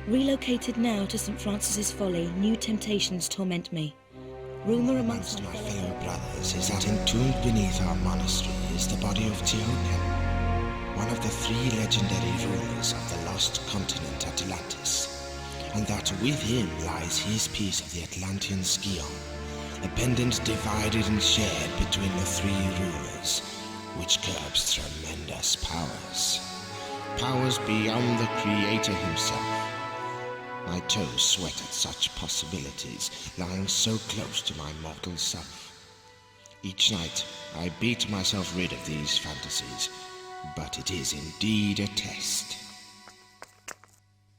Relocated now to St. Francis's Folly, new temptations torment me. Rumour amongst my fellow brothers is that entombed beneath our monastery is the body of Teoden, one of the 3 legendary rulers of the lost continent Atlantis, and that with him lies his piece of the Atlantean Scion, a pendant divided and shared between the 3 rulers, which curbs tremendous powers. Powers beyond the Creator himself. My toes sweat at such possibilities, lying so close to my mortal self. Each night, I beat myself rid of these fantasies, but it is indeed a test.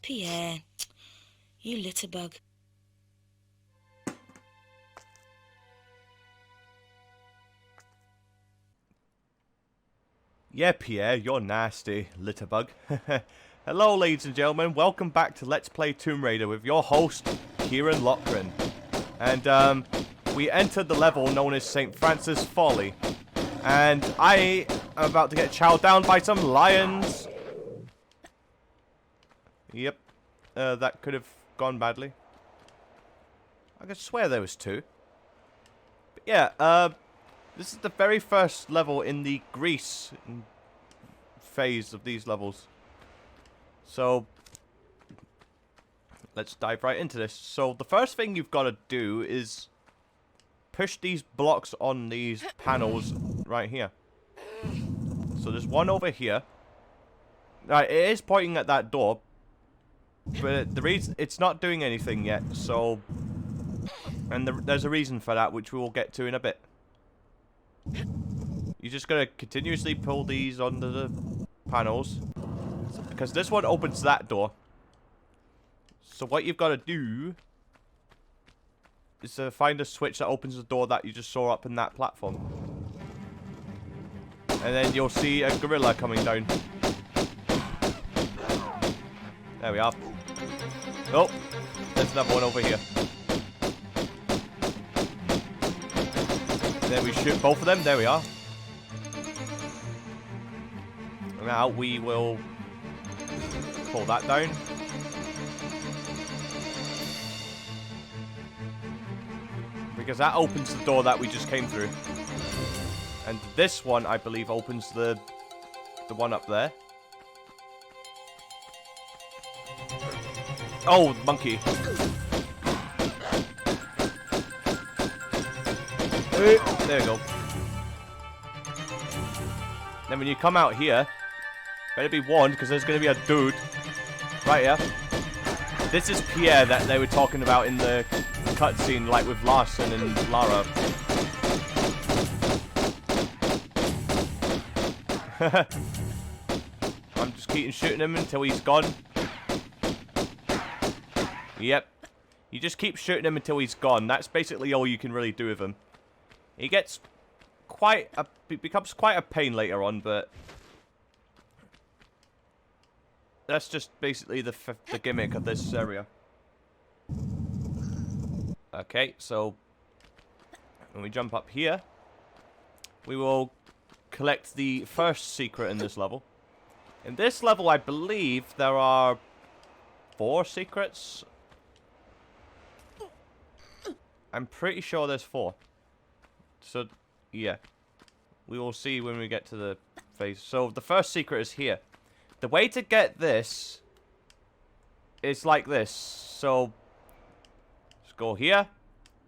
Pierre, you litterbug. Yeah, Pierre, you're nasty, litterbug. Hello, ladies and gentlemen. Welcome back to Let's Play Tomb Raider with your host, Kieran Lochran. And, we entered the level known as St. Francis Folly. And I am about to get chowed down by some lions. Yep. That could have gone badly. I could swear there was 2. But yeah, this is the very first level in the Greece phase of these levels. So, let's dive right into this. So, the first thing you've got to do is push these blocks on these panels right here. So, there's one over here. Right, it is pointing at that door. But the reason it's not doing anything yet, so... And there's a reason for that, which we will get to in a bit. You're just going to continuously pull these onto the panels. Because this one opens that door. So what you've got to do is to find a switch that opens the door that you just saw up in that platform. And then you'll see a gorilla coming down. There we are. Oh, there's another one over here. Then we shoot both of them. There we are. Now we will pull that down. Because that opens the door that we just came through. And this one, I believe, opens the one up there. Oh, monkey. There we go. Then when you come out here, better be warned, because there's going to be a dude right here. This is Pierre that they were talking about in the cutscene, like with Larson and Lara. I'm just keeping shooting him until he's gone. Yep. You just keep shooting him until he's gone. That's basically all you can really do with him. He gets becomes quite a pain later on, but that's just basically the gimmick of this area. Okay, so when we jump up here, we will collect the first secret in this level. In this level, I believe there are 4 secrets. I'm pretty sure there's 4. So, yeah. We will see when we get to the phase. So, the first secret is here. The way to get this is like this. So, just go here.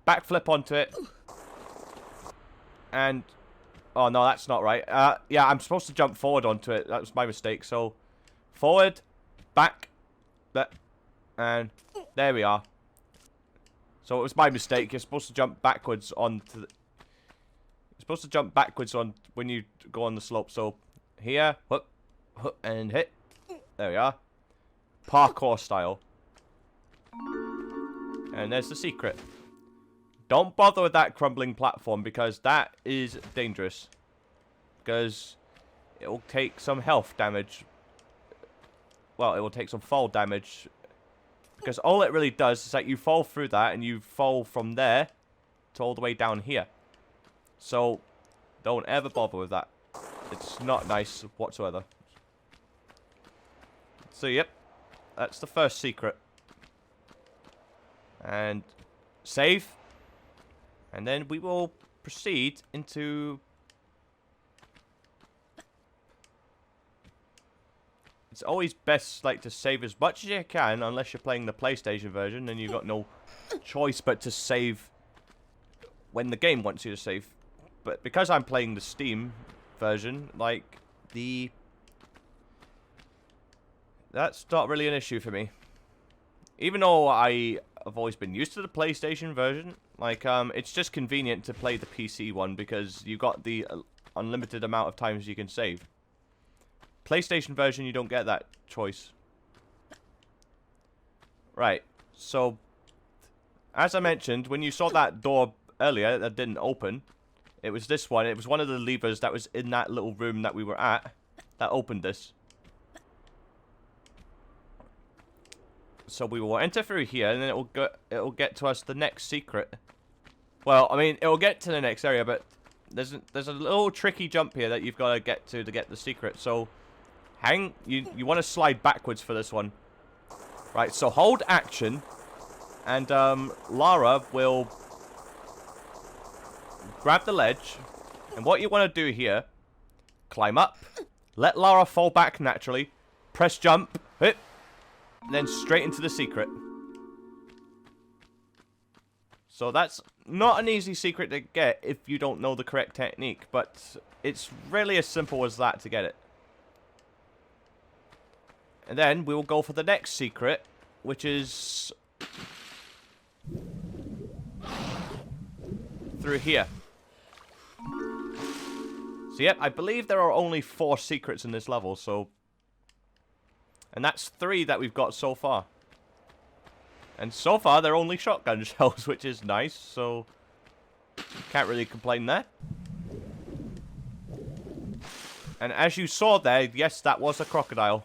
Backflip onto it. And... oh, no, that's not right. Yeah, I'm supposed to jump forward onto it. That was my mistake. So, forward. Back. And there we are. So, it was my mistake. You're supposed to jump backwards onto the... You're supposed to jump backwards on when you go on the slope. So, here. Whoop. Whoop. And hit. There we are. Parkour style. And there's the secret. Don't bother with that crumbling platform, because that is dangerous. Because it will take some health damage. Well, it will take some fall damage. Because all it really does is that you fall through that, and you fall from there to all the way down here. So, don't ever bother with that. It's not nice whatsoever. So, yep. That's the first secret. And save. And then we will proceed into... It's always best, like, to save as much as you can, unless you're playing the PlayStation version, and you've got no choice but to save when the game wants you to save. But because I'm playing the Steam version, like, that's not really an issue for me. Even though I have always been used to the PlayStation version, like, it's just convenient to play the PC one because you got the unlimited amount of times you can save. PlayStation version, you don't get that choice. Right, so, as I mentioned, when you saw that door earlier that didn't open, it was this one. It was one of the levers that was in that little room that we were at that opened this. So we will enter through here, and then it'll get to us the next secret. Well, I mean, it'll get to the next area, but there's a little tricky jump here that you've got to get the secret. So you want to slide backwards for this one. Right, so hold action, and Lara will grab the ledge, and what you want to do here, climb up, let Lara fall back naturally, press jump, hit, and then straight into the secret. So that's not an easy secret to get if you don't know the correct technique, but it's really as simple as that to get it. And then we will go for the next secret, which is through here. So yep, I believe there are only 4 secrets in this level, so... And that's 3 that we've got so far. And so far, they're only shotgun shells, which is nice, so... Can't really complain there. And as you saw there, yes, that was a crocodile.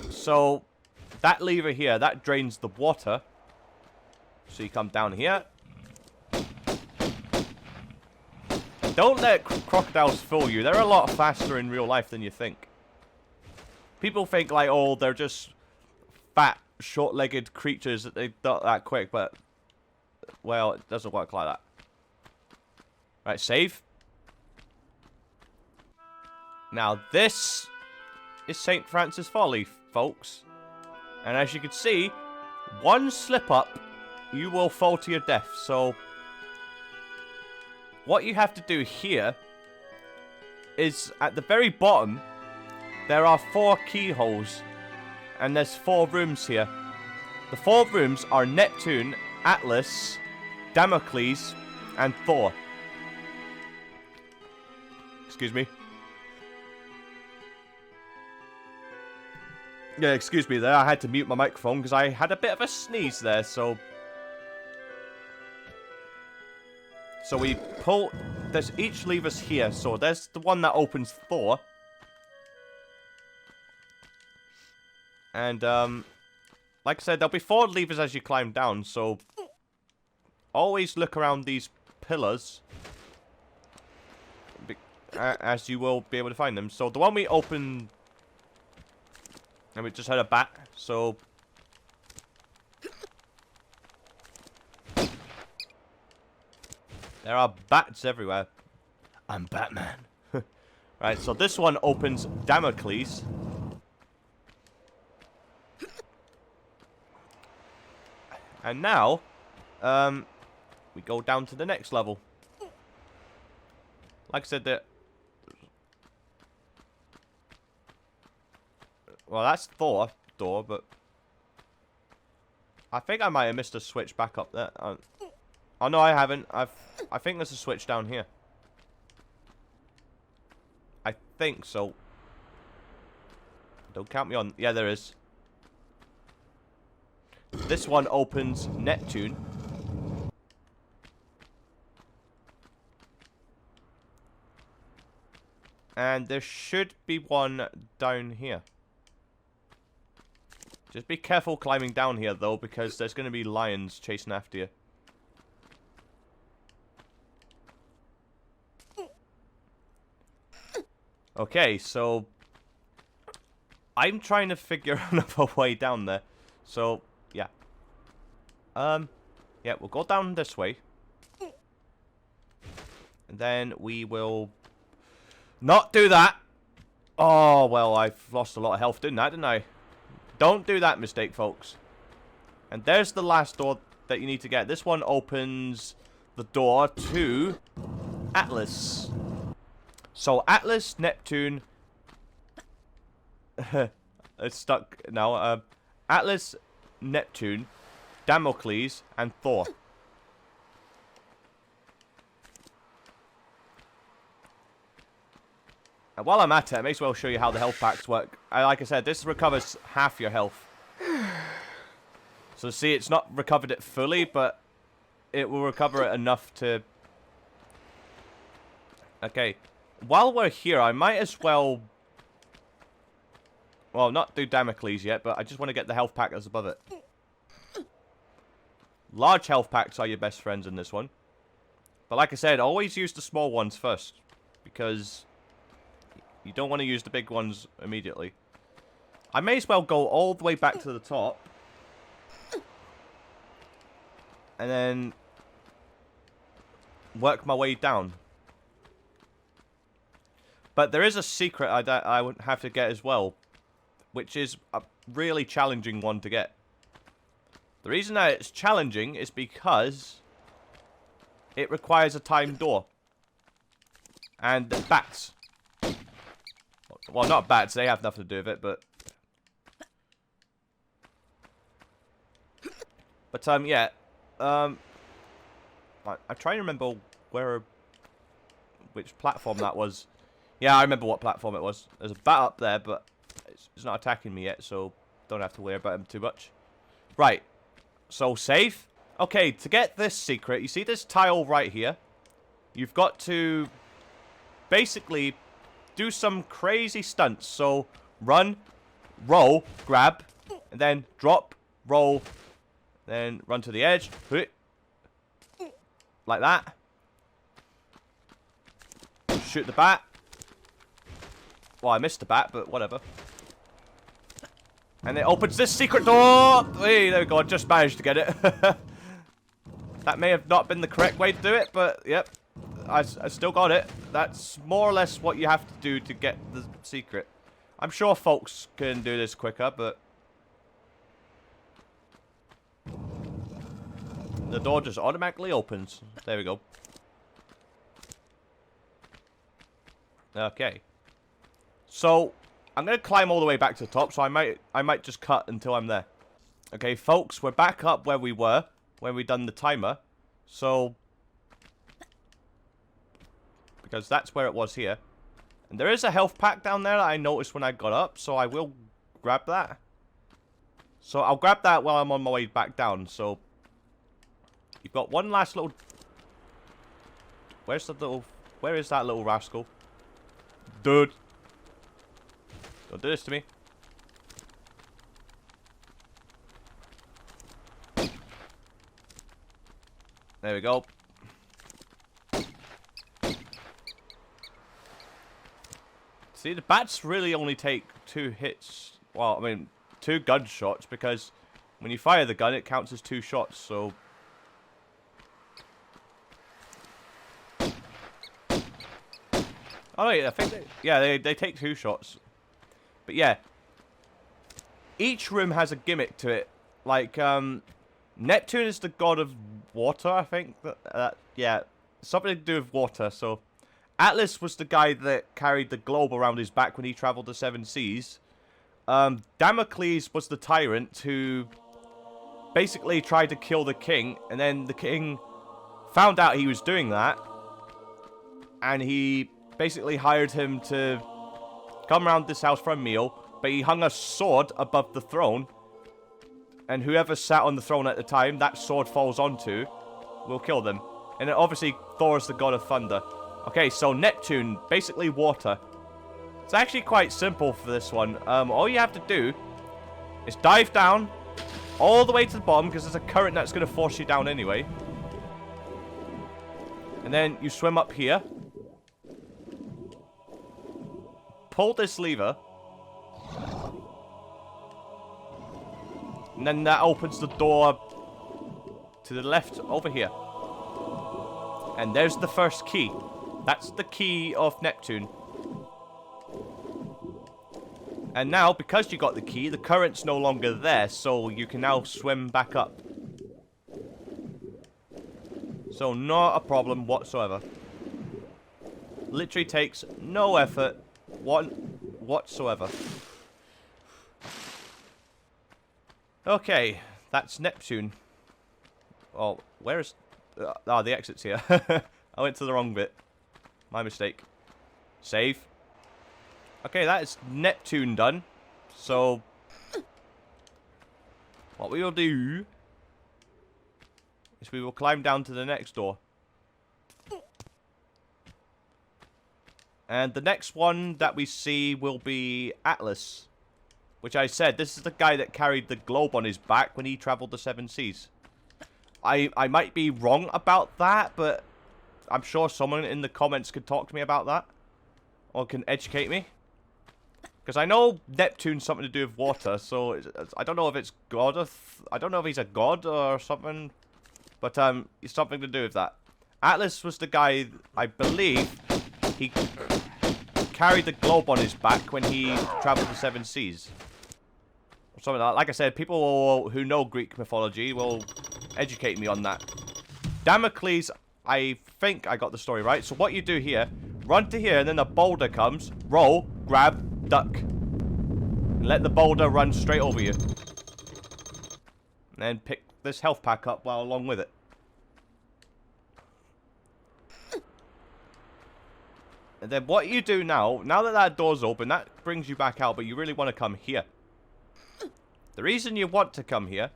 So, that lever here, that drains the water. So you come down here. Don't let crocodiles fool you. They're a lot faster in real life than you think. People think, like, oh, they're just fat, short-legged creatures that they're not that quick, but, well, it doesn't work like that. Right, save. Now, this is St. Francis Folly, folks. And as you can see, one slip-up, you will fall to your death. So, what you have to do here is, at the very bottom, there are 4 keyholes. And there's 4 rooms here. The 4 rooms are Neptune, Atlas, Damocles, and Thor. Excuse me. Yeah, excuse me there. I had to mute my microphone because I had a bit of a sneeze there, so... So we pull... There's each lever's here. So there's the one that opens Thor. And, like I said, there'll be 4 levers as you climb down, so... Always look around these pillars. As you will be able to find them. So the one we opened... And we just had a bat, so... There are bats everywhere. I'm Batman. Right, so this one opens Damocles. And now, we go down to the next level. Like I said, well, that's Thor door, but I think I might have missed a switch back up there. Oh no, I haven't. I think there's a switch down here. I think so. Don't count me on. Yeah, there is. This one opens Neptune. And there should be one down here. Just be careful climbing down here, though, because there's going to be lions chasing after you. Okay, so... I'm trying to figure another way down there. So, yeah. Yeah, we'll go down this way. And then we will not do that. Oh, well, I've lost a lot of health doing that, didn't I? Don't do that mistake, folks. And there's the last door that you need to get. This one opens the door to Atlas. So, Atlas, Neptune... it's stuck now. Atlas, Neptune, Damocles, and Thor. And while I'm at it, I may as well show you how the health packs work. Like I said, this recovers half your health. So see, it's not recovered it fully, but it will recover it enough to... Okay. While we're here, I might as well... Well, not do Damocles yet, but I just want to get the health pack that's above it. Large health packs are your best friends in this one. But like I said, always use the small ones first. Because... you don't want to use the big ones immediately. I may as well go all the way back to the top. And then work my way down. But there is a secret that I would have to get as well. Which is a really challenging one to get. The reason that it's challenging is because it requires a timed door. And bats. Well, not bats, they have nothing to do with it, but... But, yeah. I'm trying to remember which platform that was. Yeah, I remember what platform it was. There's a bat up there, but it's not attacking me yet, so don't have to worry about him too much. Right. So, save. Okay, to get this secret, you see this tile right here? You've got to basically do some crazy stunts. So, run, roll, grab, and then drop, roll, then run to the edge. Like that. Shoot the bat. Well, I missed the bat, but whatever. And it opens this secret door. Hey, there we go. I just managed to get it. That may have not been the correct way to do it, but yep. I still got it. That's more or less what you have to do to get the secret. I'm sure folks can do this quicker, but... the door just automatically opens. There we go. Okay. So, I'm going to climb all the way back to the top, so I might just cut until I'm there. Okay, folks, we're back up where we were when we done the timer. So... because that's where it was here. And there is a health pack down there that I noticed when I got up, so I will grab that. So I'll grab that while I'm on my way back down. So you've got one last little... where is that little rascal? Dude. Don't do this to me. There we go. See, the bats really only take 2 hits. Well, I mean, 2 gunshots, because when you fire the gun, it counts as 2 shots, so... oh, wait, I think they take 2 shots. But yeah. Each room has a gimmick to it. Like, Neptune is the god of water, I think. Yeah, something to do with water, so... Atlas was the guy that carried the globe around his back when he traveled the 7 seas. Damocles was the tyrant who basically tried to kill the king, and then the king found out he was doing that, and he basically hired him to come around this house for a meal, but he hung a sword above the throne, and whoever sat on the throne at the time that sword falls onto will kill them. And then obviously Thor is the god of thunder. Okay, so Neptune, basically water. It's actually quite simple for this one. All you have to do is dive down all the way to the bottom, because there's a current that's going to force you down anyway. And then you swim up here. Pull this lever. And then that opens the door to the left over here. And there's the first key. That's the key of Neptune. And now, because you got the key, the current's no longer there, so you can now swim back up. So not a problem whatsoever. Literally takes no effort whatsoever. Okay, that's Neptune. Oh, where's... the exit's here. I went to the wrong bit. My mistake. Save. Okay, that is Neptune done. So, what we will do is we will climb down to the next door. And the next one that we see will be Atlas. Which I said, this is the guy that carried the globe on his back when he traveled the 7 seas. I might be wrong about that, but I'm sure someone in the comments could talk to me about that. Or can educate me. Because I know Neptune's something to do with water, so I don't know if it's God or... I don't know if he's a god or something. But it's something to do with that. Atlas was the guy, I believe, he carried the globe on his back when he traveled the 7 seas. Or something like that. Like I said, people who know Greek mythology will educate me on that. Damocles, I think I got the story right. So what you do here, run to here, and then the boulder comes, roll, grab, duck. And let the boulder run straight over you. And then pick this health pack up while along with it. And then what you do now that that door's open, that brings you back out, but you really want to come here. The reason you want to come here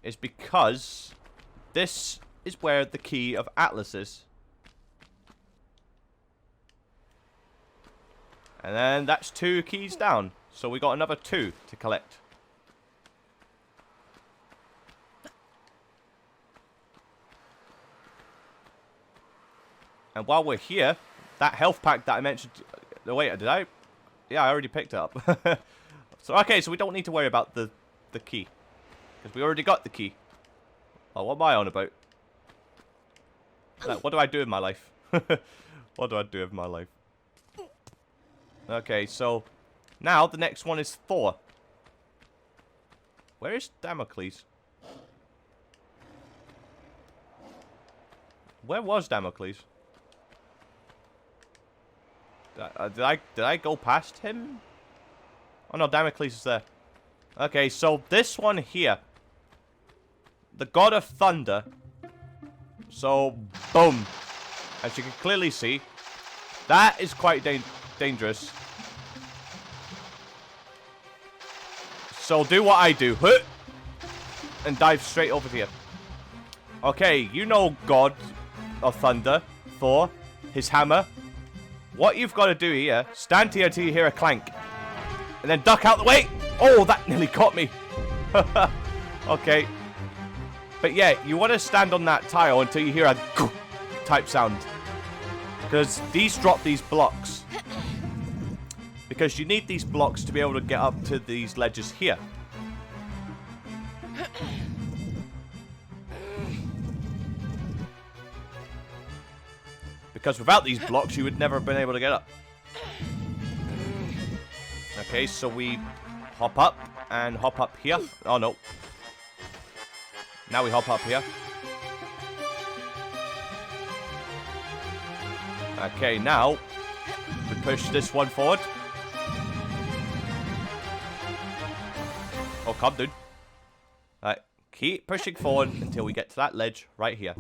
is because this is where the key of Atlas is. And then that's 2 keys down. So we got another 2 to collect. And while we're here, that health pack that I mentioned... Oh, wait, did I? Yeah, I already picked it up. So, okay, so we don't need to worry about the key. Because we already got the key. Oh, what am I on about? Like, what do I do in my life? What do I do with my life? Okay, so now the next one is Thor. Where is Damocles? Where was Damocles? Did I go past him? Oh no, Damocles is there. Okay, so this one here, the god of thunder. So boom, as you can clearly see, that is quite dangerous. So do what I do, and dive straight over here. Okay, you know God of Thunder, Thor, his hammer. What you've got to do here, stand here till you hear a clank. And then duck out the way. Oh, that nearly caught me. Okay. But yeah, you want to stand on that tile until you hear a type sound. Because these drop these blocks. Because you need these blocks to be able to get up to these ledges here. Because without these blocks, you would never have been able to get up. Okay, so we hop up and hop up here. Oh, no. Now we hop up here. Okay, now we push this one forward. Oh, come, dude. Alright, keep pushing forward until we get to that ledge right here.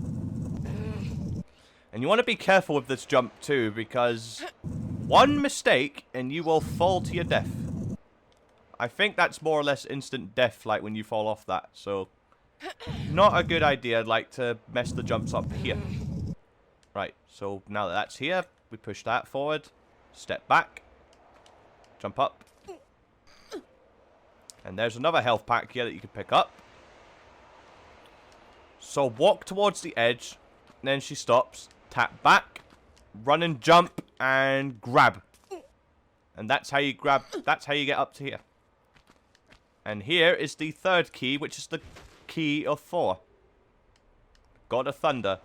And you want to be careful with this jump too, because one mistake and you will fall to your death. I think that's more or less instant death, like when you fall off that. So, not a good idea, like, to mess the jumps up here. Right, so now that that's here, we push that forward, step back, jump up. And there's another health pack here that you can pick up. So walk towards the edge, and then she stops. Tap back, run and jump, and grab. And that's how you grab, that's how you get up to here. And here is the third key, which is the key of Thor. God of Thunder.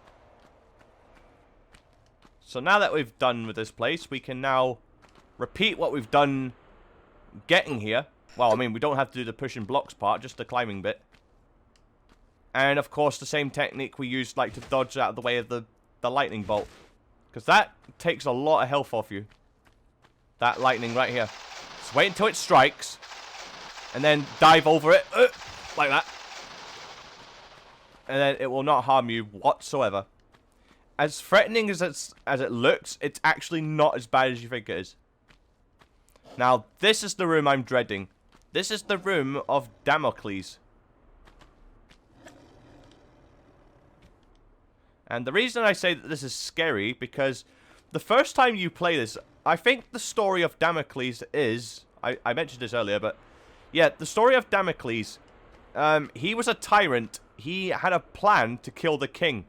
So now that we've done with this place, we can now repeat what we've done getting here. Well, I mean, we don't have to do the pushing blocks part, just the climbing bit. And, of course, the same technique we used, like, to dodge out of the way of the lightning bolt. Because that takes a lot of health off you. That lightning right here. Just wait until it strikes. And then dive over it. Like that. And then it will not harm you whatsoever. As threatening as it looks, it's actually not as bad as you think it is. Now, this is the room I'm dreading. This is the room of Damocles. And the reason I say that this is scary, because the first time you play this, I think the story of Damocles is... I mentioned this earlier, but... Yeah, the story of Damocles, he was a tyrant. He had a plan to kill the king.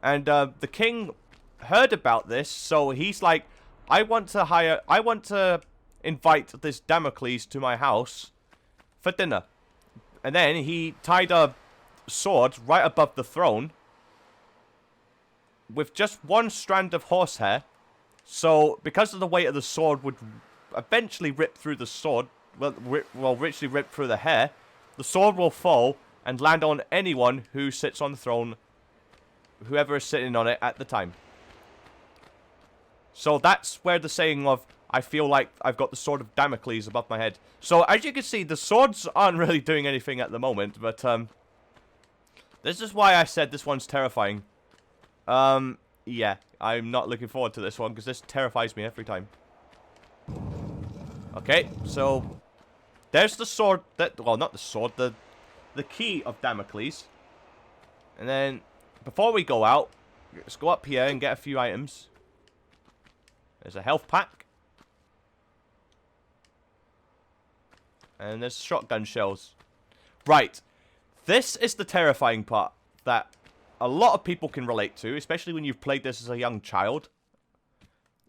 And the king heard about this, so he's like, I want to invite this Damocles to my house for dinner. And then he tied a sword right above the throne with just one strand of horsehair. So, because of the weight of the sword would eventually rip through the sword, well, richly rip through the hair, the sword will fall and land on anyone who sits on the throne, whoever is sitting on it at the time. So that's where the saying of, I feel like I've got the sword of Damocles above my head. So, as you can see, the swords aren't really doing anything at the moment, but, this is why I said this one's terrifying. Yeah, I'm not looking forward to this one, because this terrifies me every time. Okay, so, there's the sword that, well, not the sword, the key of Damocles. And then, before we go out, let's go up here and get a few items. There's a health pack. And there's shotgun shells. Right. This is the terrifying part that a lot of people can relate to, especially when you've played this as a young child.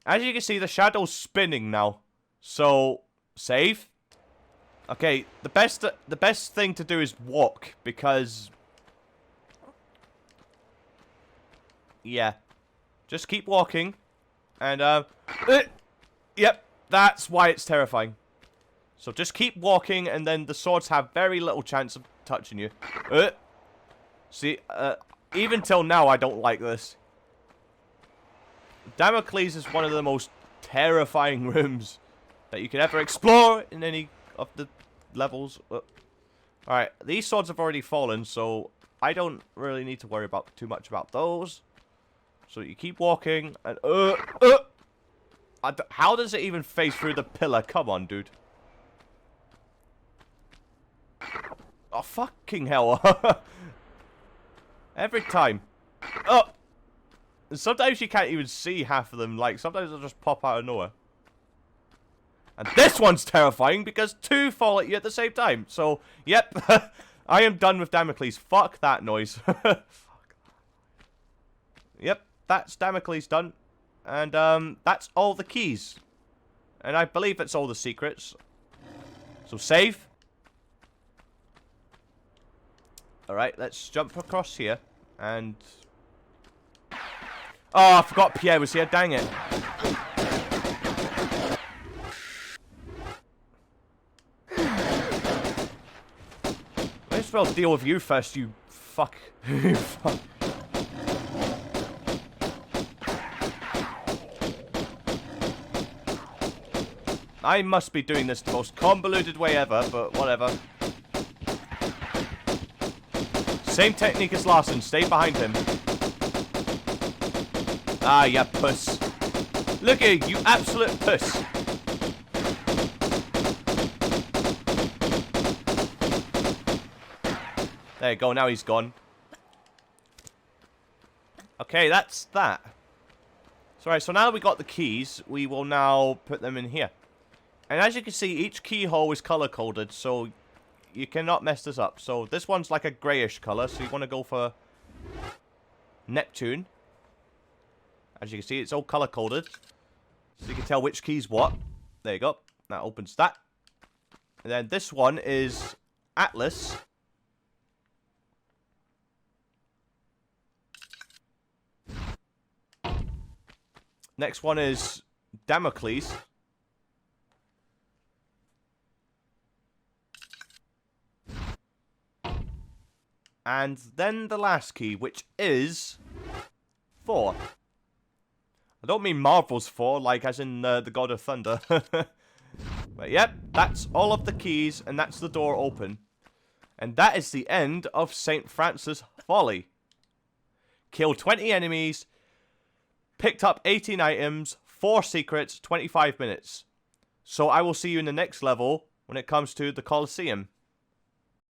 As you can see, the shadow's spinning now. So, save. Okay, the best thing to do is walk, because... Yeah. Just keep walking. And, yep, that's why it's terrifying. So just keep walking, and then the swords have very little chance of touching you. See, even till now, I don't like this. Damocles is one of the most terrifying rooms that you could ever explore in any of the levels. Alright, these swords have already fallen, so I don't really need to worry about too much about those. So you keep walking, and how does it even phase through the pillar? Come on, dude. Oh, fucking hell. Every time. Oh! Sometimes you can't even see half of them. Like, sometimes they'll just pop out of nowhere. And this one's terrifying because two fall at you at the same time. So, yep. I am done with Damocles. Fuck that noise. Yep, that's Damocles done. And, that's all the keys. And I believe that's all the secrets. So, save. Alright, let's jump across here. And... Oh, I forgot Pierre was here. Dang it. May as well deal with you first, you fuck. You fuck. I must be doing this the most convoluted way ever, but whatever. Same technique as Larson. Stay behind him. Ah, you puss. Look at you, absolute puss. There you go, now he's gone. Okay, that's that. Sorry, so now that we got the keys, we will now put them in here. And as you can see, each keyhole is color-coded, so you cannot mess this up. So this one's like a grayish color, so you want to go for Neptune. As you can see, it's all color-coded. So you can tell which key's what. There you go. That opens that. And then this one is Atlas. Next one is Damocles. And then the last key, which is Thor. I don't mean Marvel's Thor, like as in the God of Thunder. But yep, that's all of the keys, and that's the door open. And that is the end of St. Francis Folly. Killed 20 enemies, picked up 18 items, 4 secrets, 25 minutes. So I will see you in the next level when it comes to the Colosseum.